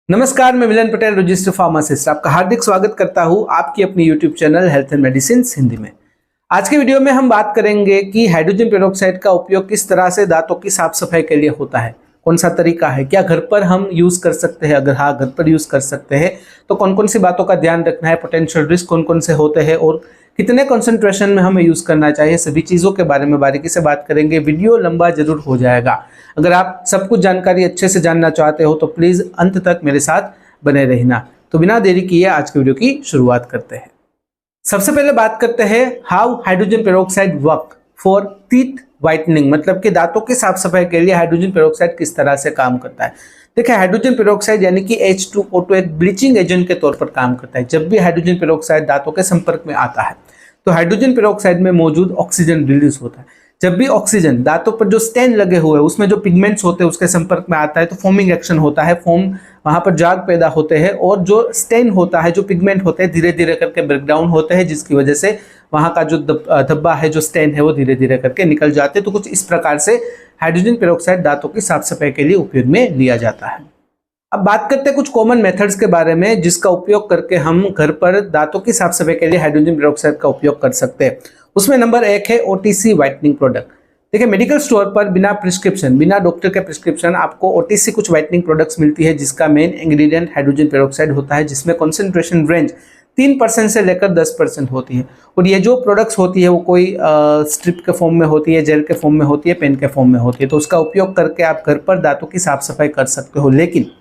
नमस्कार, मैं मिलन Patel, registered pharmacist, आपका हार्दिक स्वागत करता हूं आपकी अपनी YouTube channel health and medicine Hindi में। आज के वीडियो में हम बात करेंगे कि हाइड्रोजन पेरोक्साइड का उपयोग किस तरह से दांतों की साफ सफाई के लिए होता है, कौन सा तरीका है, क्या घर पर हम यूज कर सकते हैं, अगर हाँ घर पर यूज कर सकते हैं तो कौन कौन सी बातों का ध्यान रखना है, पोटेंशियल रिस्क कौन कौन से होते हैं और कितने कंसंट्रेशन में हमें यूज करना चाहिए, सभी चीजों के बारे में बारीकी से बात करेंगे। वीडियो लंबा जरूर हो जाएगा। अगर आप सब कुछ जानकारी अच्छे से जानना चाहते हो तो प्लीज अंत तक मेरे साथ बने रहना। तो बिना देरी किए आज के वीडियो की शुरुआत करते हैं। सबसे पहले बात करते हैं how hydrogen peroxide work for teeth whitening, मतलब कि दांतों की साफ सफाई के लिए हाइड्रोजन पेरोक्साइड किस तरह से काम करता है। देखिए, हाइड्रोजन पेरोक्साइड यानी कि H2O2 एक ब्लीचिंग एजेंट के तौर पर काम करता है। जब भी हाइड्रोजन पेरोक्साइड दांतों के संपर्क में आता है तो हाइड्रोजन पेरोक्साइड में मौजूद ऑक्सीजन रिलीज होता है। जब भी ऑक्सीजन दांतों पर जो स्टेन लगे हुए हैं उसमें जो पिगमेंट्स होते हैं उसके संपर्क में आता है तो फोमिंग एक्शन होता है, फोम वहां पर जाग पैदा होते हैं और जो स्टेन होता है, जो पिगमेंट होते हैं, धीरे धीरे करके ब्रेकडाउन होते हैं, जिसकी वजह से वहां का जो धब्बा है, जो स्टेन है, वो धीरे धीरे करके निकल जाते हैं। तो कुछ इस प्रकार से हाइड्रोजन पेरोक्साइड दांतों की साफ सफाई के लिए उपयोग में लिया जाता है। अब बात करते हैं कुछ कॉमन मेथड्स के बारे में जिसका उपयोग करके हम घर पर दांतों की साफ सफाई के लिए हाइड्रोजन पेरोक्साइड का उपयोग कर सकते हैं। उसमें नंबर 1 है OTC व्हाइटनिंग प्रोडक्ट। देखिए, मेडिकल स्टोर पर बिना प्रिस्क्रिप्शन, बिना डॉक्टर के प्रिस्क्रिप्शन आपको OTC कुछ व्हाइटनिंग प्रोडक्ट्स मिलती है जिसका मेन इंग्रेडिएंट हाइड्रोजन पेरोक्साइड होता है, जिसमें कॉन्सेंट्रेशन रेंज 3% से लेकर 10% होती है। और ये जो प्रोडक्ट्स होती है वो कोई स्ट्रिप के फॉर्म में होती है, जेल के फॉर्म में होती है, पेन के फॉर्म में होती है। तो उसका उपयोग करके आप घर पर दांतों की साफ सफाई कर सकते हो। लेकिन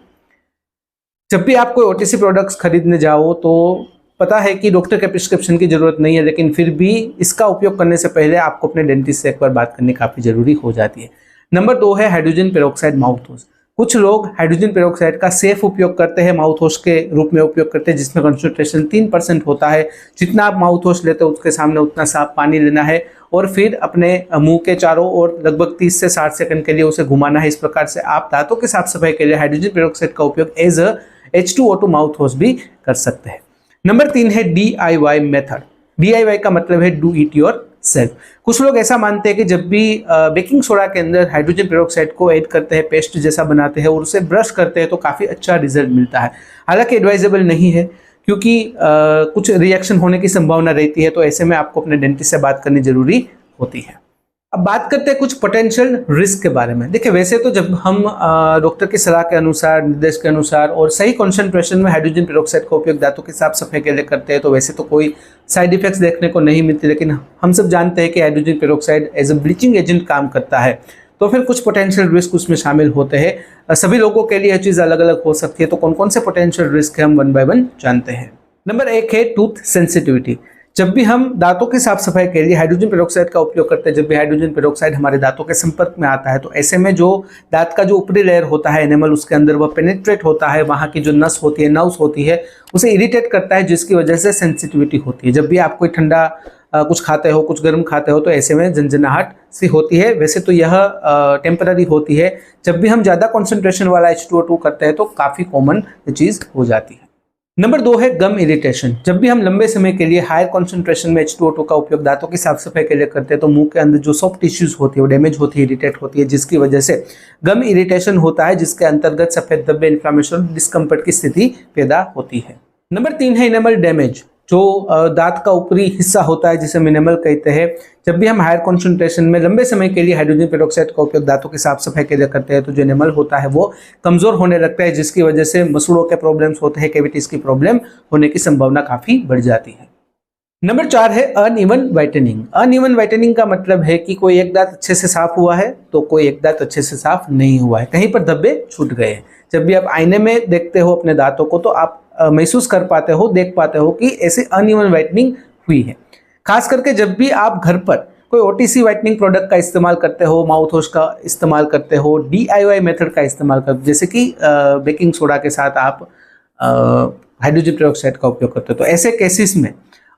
जब भी आप कोई OTC प्रोडक्ट्स खरीदने जाओ तो पता है कि डॉक्टर के प्रिस्क्रिप्शन की जरूरत नहीं है, लेकिन फिर भी इसका उपयोग करने से पहले आपको अपने डेंटिस्ट से एक बार बात करनी काफी जरूरी हो जाती है। नंबर 2 है हाइड्रोजन पेरोक्साइड माउथ वॉश। कुछ लोग हाइड्रोजन पेरोक्साइड का सेफ उपयोग करते हैं, माउथ वॉश के रूप में उपयोग करते हैं, जिसमें कंसंट्रेशन 3% होता है। जितना आप माउथ वॉश लेते हो उसके सामने उतना साफ पानी लेना है और फिर अपने मुंह के चारों ओर लगभग 30 से 60 सेकंड के लिए उसे घुमाना है। इस प्रकार से आप दांतों की साफ सफाई के लिए हाइड्रोजन पेरोक्साइड का उपयोग as a H2O2 mouth wash भी कर सकते हैं। नंबर 3 है DIY मेथड। DIY का मतलब है डू इट योर सेल्फ। कुछ लोग ऐसा मानते हैं कि जब भी बेकिंग सोडा के अंदर हाइड्रोजन पेरोक्साइड को ऐड करते हैं, पेस्ट जैसा बनाते हैं और उसे ब्रश करते हैं तो काफ़ी अच्छा रिजल्ट मिलता है। हालांकि एडवाइजेबल नहीं है क्योंकि कुछ रिएक्शन होने की संभावना रहती है, तो ऐसे में आपको अपने डेंटिस्ट से बात करनी जरूरी होती है। अब बात करते हैं कुछ पोटेंशियल रिस्क के बारे में। देखिए, वैसे तो जब हम डॉक्टर की सलाह के अनुसार, निर्देश के अनुसार और सही कॉन्सेंट्रेशन में हाइड्रोजन पेरोक्साइड का उपयोग दांतों की साफ सफाई के लिए करते हैं तो वैसे तो कोई साइड इफेक्ट्स देखने को नहीं मिलती, लेकिन हम सब जानते हैं कि hydrogen peroxide as a bleaching agent काम करता है, तो फिर कुछ पोटेंशियल रिस्क उसमें शामिल होते हैं। सभी लोगों के लिए यह चीज़ अलग अलग हो सकती है, तो कौन कौन से पोटेंशियल रिस्क है हम 1 बाय 1 जानते हैं। नंबर 1 है टूथ सेंसिटिविटी। जब भी हम दांतों की साफ सफाई के लिए हाइड्रोजन पेरोक्साइड का उपयोग करते हैं, जब भी हाइड्रोजन पेरोक्साइड हमारे दांतों के संपर्क में आता है तो ऐसे में जो दांत का जो ऊपरी लेयर होता है एनिमल, उसके अंदर वह पेनिट्रेट होता है, वहाँ की जो नस होती है, नर्व्स होती है, उसे इरिटेट करता है, जिसकी वजह से सेंसिटिविटी होती है। जब भी आप कोई ठंडा कुछ खाते हो, कुछ गर्म खाते हो तो ऐसे में झंझनाहट सी होती है। वैसे तो यह टेम्पररी होती है, जब भी हम ज़्यादा कॉन्सेंट्रेशन वाला H2O2 करते हैं तो काफ़ी कॉमन चीज़ हो जाती है। नंबर 2 है गम इरिटेशन। जब भी हम लंबे समय के लिए हायर कॉन्सेंट्रेशन में H2O2 का उपयोग दांतों की साफ सफाई के लिए करते हैं तो मुंह के अंदर जो सॉफ्ट टिश्यूज होती है वो डैमेज होती है, इरिटेट होती है, जिसकी वजह से गम इरिटेशन होता है, जिसके अंतर्गत सफेद धब्बे, इन्फ्लेमेशन, डिस्कम्फर्ट की स्थिति पैदा होती है। नंबर 3 है इनेमल डैमेज। जो दांत का ऊपरी हिस्सा होता है जिसे इनेमल कहते हैं, जब भी हम हायर कॉन्सेंट्रेशन में लंबे समय के लिए हाइड्रोजन पेरोक्साइड का उपयोग दांतों की साफ सफाई के लिए करते हैं तो जो इनेमल होता है वो कमजोर होने लगता है, जिसकी वजह से मसूड़ों के प्रॉब्लम्स होते हैं, कैविटीज की प्रॉब्लम होने की संभावना काफी बढ़ जाती है। नंबर 4 है अनइवन व्हाइटनिंग। अनइवन व्हाइटनिंग का मतलब है कि कोई एक दांत अच्छे से साफ हुआ है तो कोई एक दांत अच्छे से साफ नहीं हुआ है, कहीं पर धब्बे छूट गए हैं। जब भी आप आईने में देखते हो अपने दांतों को तो आप महसूस कर पाते हो, देख पाते हो कि ऐसे अनइवन व्हाइटनिंग हुई है। खास करके जब भी आप घर पर कोई OTC व्हाइटनिंग प्रोडक्ट का इस्तेमाल करते हो, माउथ वॉश का इस्तेमाल करते हो, DIY मेथड का इस्तेमाल करते हो, जैसे कि बेकिंग सोडा के साथ आप हाइड्रोजन पेरोक्साइड का उपयोग करते हो, तो ऐसे केसेस में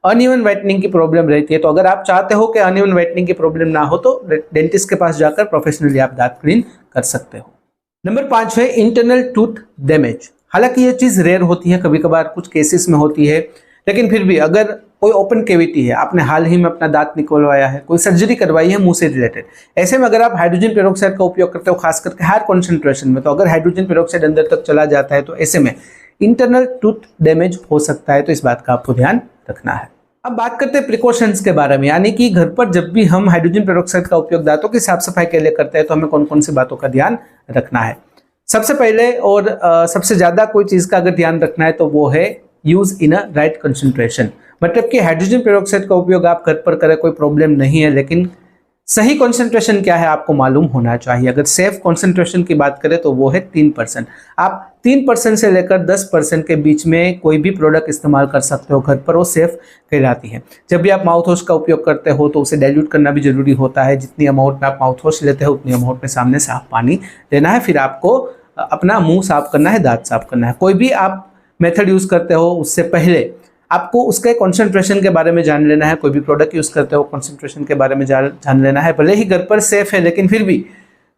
अनइवन व्हाइटनिंग की प्रॉब्लम रहती है। तो अगर आप चाहते हो कि अनइवन व्हाइटनिंग की प्रॉब्लम ना हो तो डेंटिस्ट के पास जाकर प्रोफेशनली आप दांत क्लीन कर सकते हो। नंबर 5 है इंटरनल टूथ डैमेज। हालांकि ये चीज़ रेयर होती है, कभी कभार कुछ केसेस में होती है, लेकिन फिर भी अगर कोई ओपन कैविटी है, आपने हाल ही में अपना दांत निकलवाया है, कोई सर्जरी करवाई है मुंह से रिलेटेड, ऐसे में अगर आप हाइड्रोजन पेरोक्साइड का उपयोग करते हो खास करके हायर कॉन्सेंट्रेशन में, तो अगर हाइड्रोजन पेरोक्साइड अंदर तक चला जाता है तो ऐसे में इंटरनल टूथ डैमेज हो सकता है। तो इस बात का आपको ध्यान रखना है। अब बात करते हैं प्रिकॉशंस के बारे में, यानी कि घर पर जब भी हम हाइड्रोजन पेरोक्साइड का उपयोग दांतों की साफ सफाई के लिए करते हैं तो हमें कौन कौन सी बातों का ध्यान रखना है। सबसे पहले और सबसे ज्यादा कोई चीज का अगर ध्यान रखना है तो वो है use in a right concentration. मतलब कि हाइड्रोजन पेरोक्साइड का उपयोग आप घर पर करें कोई प्रॉब्लम नहीं है, लेकिन सही कंसंट्रेशन क्या है आपको मालूम होना चाहिए। अगर सेफ कंसंट्रेशन की बात करें तो वो है 3%। आप 3% से लेकर 10% के बीच में कोई भी प्रोडक्ट इस्तेमाल कर सकते हो घर पर, वो सेफ कहलाती है। जब भी आप माउथ वॉश का उपयोग करते हो तो उसे डाइल्यूट करना भी जरूरी होता है। जितनी अमाउंट में आप माउथ वॉश लेते हो उतनी अमाउंट में सामने साफ पानी लेना है, फिर आपको अपना मुंह साफ करना है, दांत साफ करना है। कोई भी आप मेथड यूज करते हो उससे पहले आपको उसके कंसंट्रेशन के बारे में जान लेना है। कोई भी प्रोडक्ट यूज करते हो कंसंट्रेशन के बारे में जान लेना है। भले ही घर पर सेफ है लेकिन फिर भी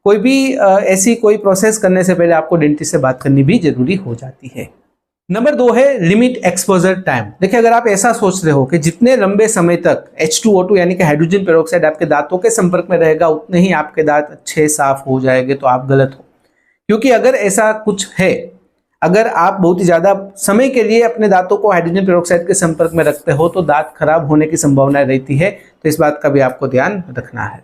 कोई भी ऐसी कोई प्रोसेस करने से पहले आपको डेंटिस्ट से बात करनी भी जरूरी हो जाती है। नंबर 2 है लिमिट एक्सपोजर टाइम। देखिए, अगर आप ऐसा सोच रहे हो कि जितने लंबे समय तक H2O2 यानी कि हाइड्रोजन पेरोक्साइड आपके दांतों के संपर्क में रहेगा उतने ही आपके दांत अच्छे साफ हो जाएंगे, तो आप गलत हो। क्योंकि अगर ऐसा कुछ है, अगर आप बहुत ही ज्यादा समय के लिए अपने दांतों को हाइड्रोजन पेरोक्साइड के संपर्क में रखते हो तो दांत खराब होने की संभावना रहती है। तो इस बात का भी आपको ध्यान रखना है।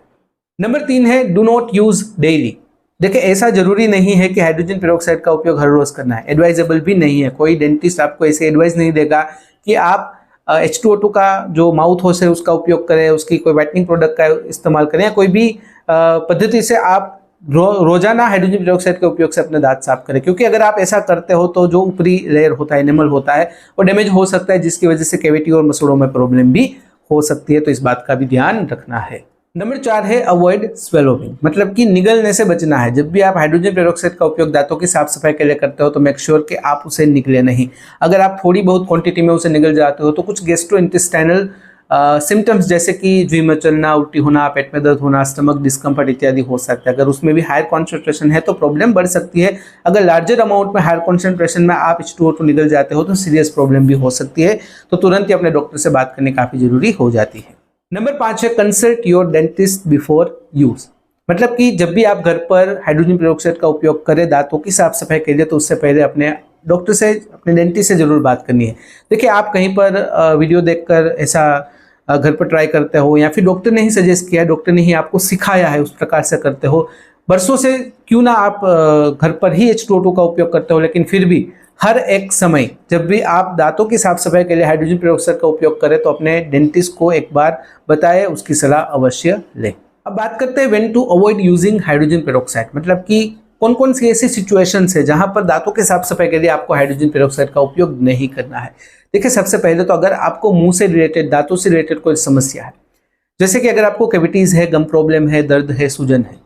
नंबर 3 है डू नॉट यूज डेली। देखिए, ऐसा जरूरी नहीं है कि हाइड्रोजन पेरोक्साइड का उपयोग हर रोज करना है, एडवाइजेबल भी नहीं है। कोई डेंटिस्ट आपको ऐसे एडवाइस नहीं देगा कि आप H2O2 का जो माउथ वॉश है उसका उपयोग करें, उसकी कोई व्हाइटनिंग प्रोडक्ट का इस्तेमाल करें, या कोई भी पद्धति से आप रोजाना हाइड्रोजन पेरोक्साइड के उपयोग से अपने दांत साफ करें। क्योंकि अगर आप ऐसा करते हो तो जो ऊपरी लेयर होता है, एनिमल होता है, वो डैमेज हो सकता है, जिसकी वजह से कैविटी और मसूड़ों में प्रॉब्लम भी हो सकती है। तो इस बात का भी ध्यान रखना है। नंबर 4 है अवॉइड स्वेलोविंग, मतलब कि निगलने से बचना है। जब भी आप हाइड्रोजन पेरोक्साइड का उपयोग दांतों की साफ सफाई के लिए करते हो तो मेक श्योर कि आप उसे निगले नहीं। अगर आप थोड़ी बहुत क्वांटिटी में उसे निगल जाते हो तो कुछ गैस्ट्रोइंटेस्टाइनल सिम्टम्स जैसे कि जी मचलना, उल्टी होना, पेट में दर्द होना, स्टमक डिस्कम्फर्ट इत्यादि हो सकता है। अगर उसमें भी हायर कॉन्सेंट्रेशन है तो प्रॉब्लम बढ़ सकती है। अगर लार्जर अमाउंट में हायर कॉन्सेंट्रेशन में आप H2O2 निगल जाते हो तो सीरियस प्रॉब्लम भी हो सकती है। तो तुरंत ही अपने डॉक्टर से बात करनी काफी जरूरी हो जाती है। नंबर 5 है consult your dentist before use. मतलब कि जब भी आप घर पर हाइड्रोजन पेरोक्साइड का उपयोग करें दांतों की साफ सफाई के लिए तो उससे पहले अपने डॉक्टर से, अपने डेंटिस्ट से जरूर बात करनी है। देखिए, आप कहीं पर वीडियो देखकर ऐसा घर पर ट्राई करते हो, या फिर डॉक्टर ने ही सजेस्ट किया है, डॉक्टर ने ही आपको सिखाया है, उस प्रकार से करते हो। बरसों से क्यों ना आप घर पर ही H2O2 का उपयोग करते हो, लेकिन फिर भी हर एक समय जब भी आप दांतों की साफ सफाई के लिए हाइड्रोजन पेरोक्साइड का उपयोग करें तो अपने डेंटिस्ट को एक बार बताएं, उसकी सलाह अवश्य लें। अब बात करते हैं when to avoid using hydrogen peroxide. मतलब कि कौन कौन सी ऐसी सिचुएशंस है जहां पर दांतों के साफ सफाई के लिए आपको हाइड्रोजन पेरोक्साइड का उपयोग नहीं करना है। देखिए, सबसे पहले तो अगर आपको मुंह से रिलेटेड, दांतों से रिलेटेड कोई समस्या है, जैसे कि अगर आपको कैविटीज है, गम प्रॉब्लम है, दर्द है, सूजन है,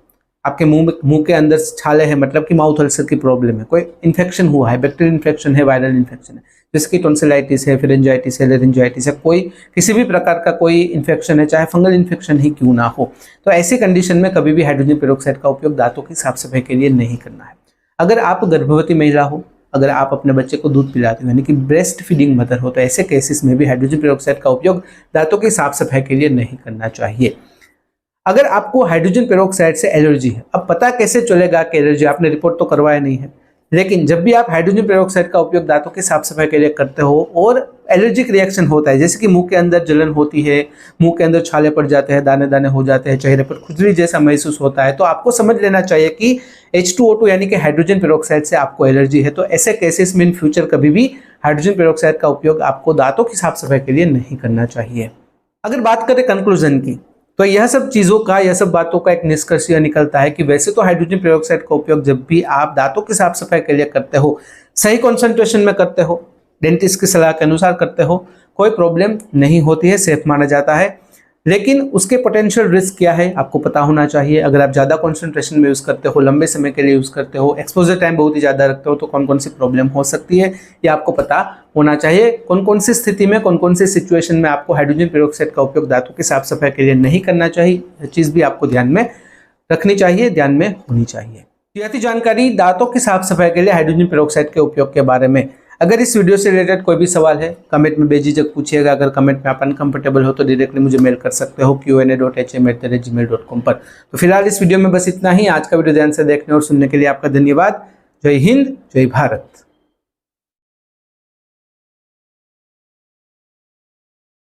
आपके मुंह के अंदर छाले हैं, मतलब कि माउथ अल्सर की प्रॉब्लम है, कोई इन्फेक्शन हुआ है, बैक्टीरियल इन्फेक्शन है, वायरल इन्फेक्शन है, जैसे कि टॉन्सिलाइटिस है, फेरेंजाइटिस है, लेरिंजाइटिस है, कोई किसी भी प्रकार का कोई इन्फेक्शन है, चाहे फंगल इन्फेक्शन ही क्यों ना हो, तो ऐसी कंडीशन में कभी भी हाइड्रोजन पेरोक्साइड का उपयोग दांतों की साफ सफाई के लिए नहीं करना है। अगर आप गर्भवती महिला हो, अगर आप अपने बच्चे को दूध पिलाते हो, यानी कि ब्रेस्ट फीडिंग मदर हो, तो ऐसे केसेस में भी हाइड्रोजन पेरोक्साइड का उपयोग दांतों की साफ सफाई के लिए नहीं करना चाहिए। अगर आपको हाइड्रोजन पेरोक्साइड से एलर्जी है, अब पता कैसे चलेगा कि एलर्जी, आपने रिपोर्ट तो करवाया नहीं है, लेकिन जब भी आप हाइड्रोजन पेरोक्साइड का उपयोग दांतों की साफ सफाई के लिए करते हो और एलर्जिक रिएक्शन होता है, जैसे कि मुंह के अंदर जलन होती है, मुंह के अंदर छाले पड़ जाते हैं, दाने दाने हो जाते हैं, चेहरे पर खुजली जैसा महसूस होता है, तो आपको समझ लेना चाहिए कि H2O2 यानी कि हाइड्रोजन पेरोक्साइड से आपको एलर्जी है। तो ऐसे केसेस में इन फ्यूचर कभी भी हाइड्रोजन पेरोक्साइड का उपयोग आपको दांतों की साफ सफाई के लिए नहीं करना चाहिए। अगर बात करें कंक्लूजन की, तो यह सब चीज़ों का, यह सब बातों का एक निष्कर्ष यह निकलता है कि वैसे तो हाइड्रोजन पेरोक्साइड का उपयोग जब भी आप दांतों की साफ सफाई के लिए करते हो, सही कॉन्सेंट्रेशन में करते हो, डेंटिस्ट की सलाह के अनुसार करते हो, कोई प्रॉब्लम नहीं होती है, सेफ माना जाता है। लेकिन उसके पोटेंशियल रिस्क क्या है आपको पता होना चाहिए। अगर आप ज़्यादा कॉन्सेंट्रेशन में यूज़ करते हो, लंबे समय के लिए यूज़ करते हो, एक्सपोजर टाइम बहुत ही ज़्यादा रखते हो, तो कौन कौन सी प्रॉब्लम हो सकती है ये आपको पता होना चाहिए। कौन कौन सी स्थिति में, कौन कौन सी सिचुएशन में आपको हाइड्रोजन पेरोक्साइड का उपयोग दांतों की साफ सफाई के लिए नहीं करना चाहिए, यह चीज़ भी आपको ध्यान में रखनी चाहिए, ध्यान में होनी चाहिए। यह थी जानकारी दांतों की साफ सफाई के लिए हाइड्रोजन पेरोक्साइड के उपयोग के बारे में। अगर इस वीडियो से रिलेटेड कोई भी सवाल है कमेंट में बेझिझक पूछिएगा। अगर कमेंट में आप अनकंफर्टेबल हो तो डायरेक्टली मुझे मेल कर सकते हो qa.hm@gmail.com पर। तो फिलहाल इस वीडियो में बस इतना ही। आज का वीडियो ध्यान से देखने और सुनने के लिए आपका धन्यवाद। जय हिंद, जय भारत।